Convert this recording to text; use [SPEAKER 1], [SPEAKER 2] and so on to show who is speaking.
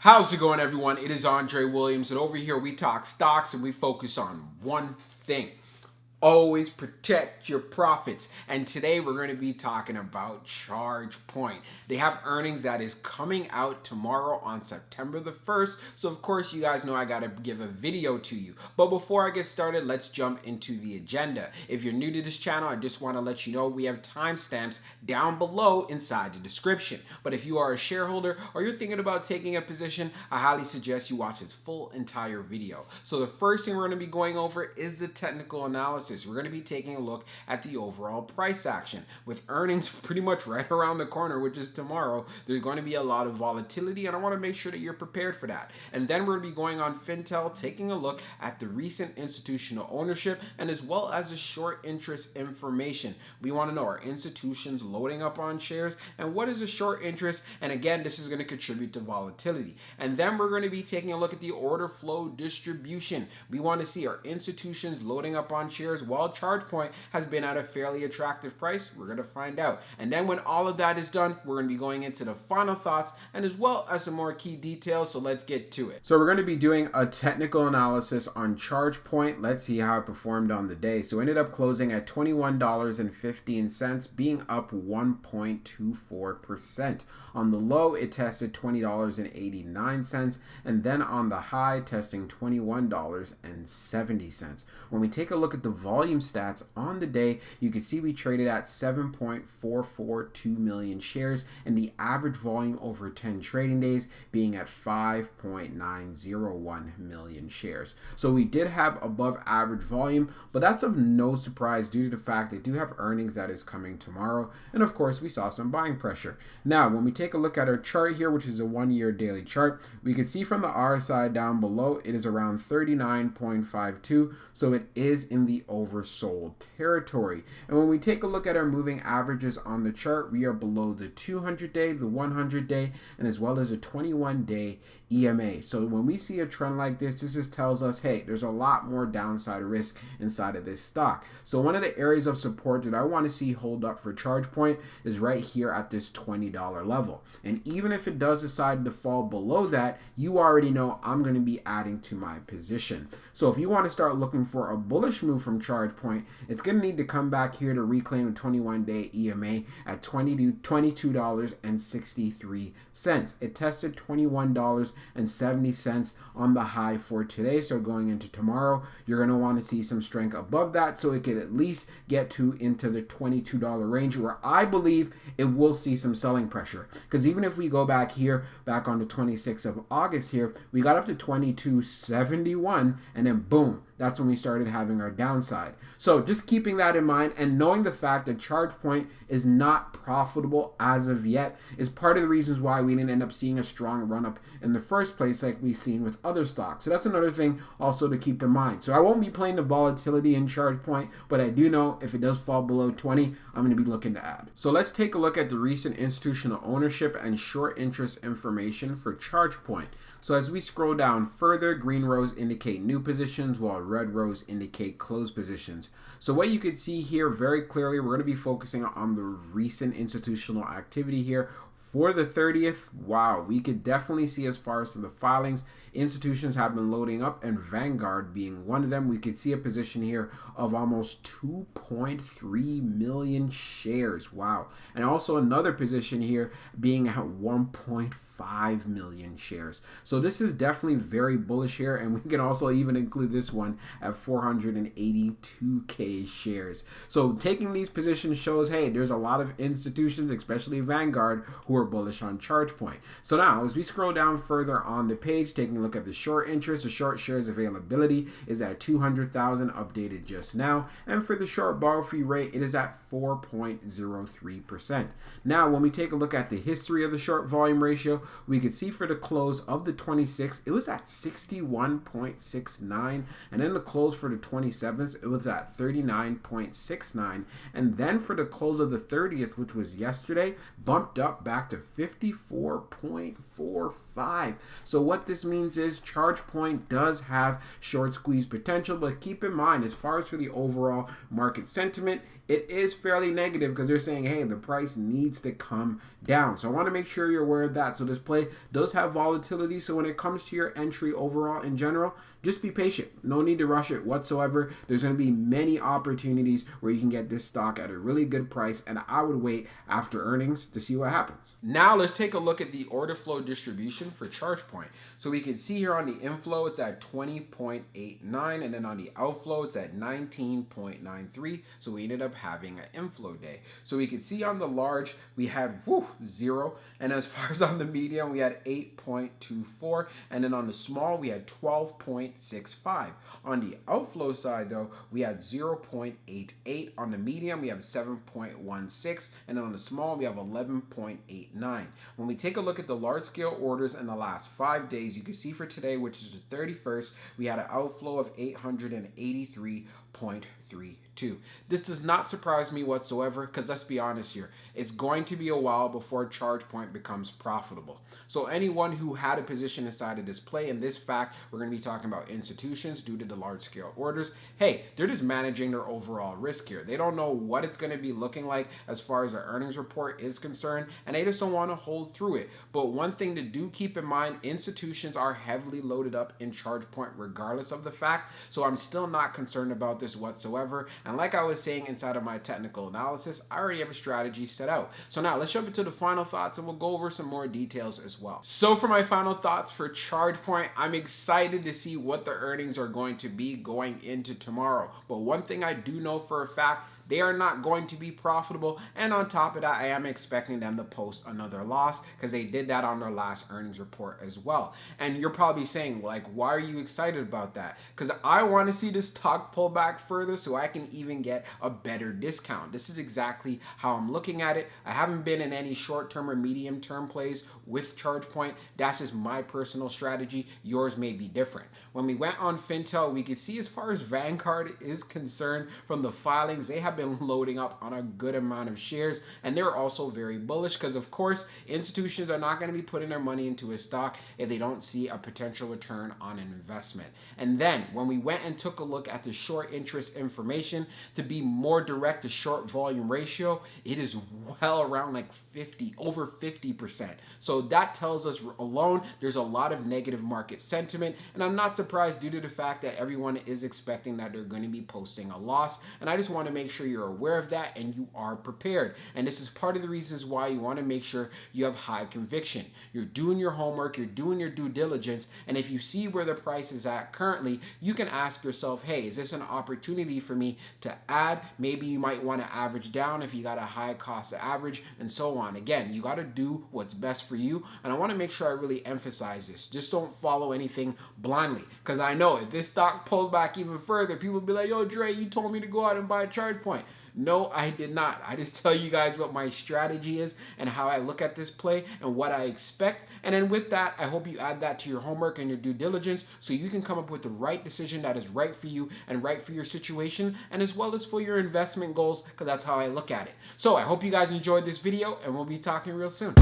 [SPEAKER 1] How's it going, everyone? It is Andre Williams, and over here we talk stocks and we focus on one thing. Always protect your profits. And today we're going to be talking about ChargePoint. They have earnings that is coming out tomorrow on September the 1st. So of course you guys know I got to give a video to you. But before I get started, let's jump into the agenda. If you're new to this channel, I just want to let you know we have timestamps down below inside the description. But if you are a shareholder or you're thinking about taking a position, I highly suggest you watch this full entire video. So the first thing we're going to be going over is the technical analysis. We're going to be taking a look at the overall price action. With earnings pretty much right around the corner, which is tomorrow, there's going to be a lot of volatility, and I want to make sure that you're prepared for that. And then we're going to be going on Fintel, taking a look at the recent institutional ownership and as well as the short interest information. We want to know, are institutions loading up on shares, and what is the short interest? And again, this is going to contribute to volatility. And then we're going to be taking a look at the order flow distribution. We want to see, are institutions loading up on shares while ChargePoint has been at a fairly attractive price? We're going to find out. And then when all of that is done, we're going to be going into the final thoughts and as well as some more key details. So let's get to it. So we're going to be doing a technical analysis on ChargePoint. Let's see how it performed on the day. So it ended up closing at $21.15, being up 1.24%. On the low, it tested $20.89, and then on the high, testing $21.70. When we take a look at the volume stats on the day, you can see we traded at 7.442 million shares, and the average volume over 10 trading days being at 5.901 million shares. So we did have above average volume, but that's of no surprise due to the fact they do have earnings that is coming tomorrow, and of course we saw some buying pressure. Now when we take a look at our chart here, which is a 1-year daily chart, we can see from the RSI down below it is around 39.52, so it is in the oversold territory. And when we take a look at our moving averages on the chart, we are below the 200-day, the 100-day, and as well as a 21-day EMA. So when we see a trend like this just tells us, hey, there's a lot more downside risk inside of this stock. So one of the areas of support that I want to see hold up for ChargePoint is right here at this $20 level. And even if it does decide to fall below that, you already know I'm going to be adding to my position. So if you want to start looking for a bullish move from ChargePoint, it's going to need to come back here to reclaim a 21-day EMA at $22.63. It tested $21.70 on the high for today. So going into tomorrow, you're going to want to see some strength above that so it could at least get into the $22 range, where I believe it will see some selling pressure. Because even if we go back here, back on the 26th of August here, we got up to $22.71, and then boom, that's when we started having our downside. So just keeping that in mind and knowing the fact that ChargePoint is not profitable as of yet is part of the reasons why we didn't end up seeing a strong run up in the first place like we've seen with other stocks. So that's another thing also to keep in mind. So I won't be playing the volatility in ChargePoint, but I do know if it does fall below 20, I'm going to be looking to add. So let's take a look at the recent institutional ownership and short interest information for ChargePoint. So as we scroll down further, green rows indicate new positions while red rows indicate closed positions. So what you can see here very clearly, we're going to be focusing on the recent institutional activity here. For the 30th, wow, we could definitely see as far as the filings, institutions have been loading up, and Vanguard being one of them. We could see a position here of almost 2.3 million shares. Wow. And also another position here being at 1.5 million shares. So this is definitely very bullish here, and we can also even include this one at 482K shares. So taking these positions shows, hey, there's a lot of institutions, especially Vanguard, who are bullish on ChargePoint. So now, as we scroll down further on the page, taking a look at the short interest, the short shares availability is at 200,000, updated just now. And for the short borrow fee rate, it is at 4.03%. Now, when we take a look at the history of the short volume ratio, we can see for the close of the 26th, it was at 61.69. And then the close for the 27th, it was at 39.69. And then for the close of the 30th, which was yesterday, bumped up back back to 54.45. So what this means is ChargePoint does have short squeeze potential, but keep in mind, as far as for the overall market sentiment, it is fairly negative because they're saying, hey, the price needs to come down. So I want to make sure you're aware of that. So this play does have volatility. So when it comes to your entry overall in general, just be patient. No need to rush it whatsoever. There's going to be many opportunities where you can get this stock at a really good price, and I would wait after earnings to see what happens. Now let's take a look at the order flow distribution for ChargePoint. So we can see here on the inflow, it's at 20.89, and then on the outflow, it's at 19.93. So we ended up having an inflow day. So we can see on the large, we had 0. And as far as on the medium, we had 8.24. And then on the small, we had 12.65. On the outflow side, though, we had 0.88. On the medium, we have 7.16. And then on the small, we have 11.89. When we take a look at the large scale orders in the last 5 days, you can see for today, which is the 31st, we had an outflow of 883.32. This does not surprise me whatsoever because let's be honest here, it's going to be a while before ChargePoint becomes profitable. So anyone who had a position inside of this play, and this fact, we're going to be talking about institutions due to the large scale orders, hey, they're just managing their overall risk here. They don't know what it's going to be looking like as far as their earnings report is concerned, and they just don't want to hold through it. But one thing to do keep in mind, institutions are heavily loaded up in ChargePoint regardless of the fact, so I'm still not concerned about this whatsoever. And like I was saying inside of my technical analysis, I already have a strategy set out. So now let's jump into the final thoughts and we'll go over some more details as well. So for my final thoughts for ChargePoint, I'm excited to see what the earnings are going to be going into tomorrow. But one thing I do know for a fact, they are not going to be profitable, and on top of that, I am expecting them to post another loss because they did that on their last earnings report as well. And you're probably saying, like, why are you excited about that? Because I want to see this stock pull back further so I can even get a better discount. This is exactly how I'm looking at it. I haven't been in any short-term or medium-term plays with ChargePoint. That's just my personal strategy. Yours may be different. When we went on Fintel, we could see as far as Vanguard is concerned from the filings, they have been loading up on a good amount of shares, and they're also very bullish because of course institutions are not going to be putting their money into a stock if they don't see a potential return on an investment. And then when we went and took a look at the short interest information, to be more direct, the short volume ratio, it is well around like 50, over 50%. So that tells us alone there's a lot of negative market sentiment, and I'm not surprised due to the fact that everyone is expecting that they're going to be posting a loss. And I just want to make sure you're aware of that and you are prepared. And this is part of the reasons why you want to make sure you have high conviction. You're doing your homework, you're doing your due diligence, and if you see where the price is at currently, you can ask yourself, hey, is this an opportunity for me to add? Maybe you might want to average down if you got a high cost to average, and so on. Again, you got to do what's best for you, and I want to make sure I really emphasize this. Just don't follow anything blindly, because I know if this stock pulls back even further, people will be like, yo, Dre, you told me to go out and buy ChargePoint. No, I did not. I just tell you guys what my strategy is and how I look at this play and what I expect. And then with that, I hope you add that to your homework and your due diligence so you can come up with the right decision that is right for you and right for your situation, and as well as for your investment goals, because that's how I look at it. So I hope you guys enjoyed this video, and we'll be talking real soon.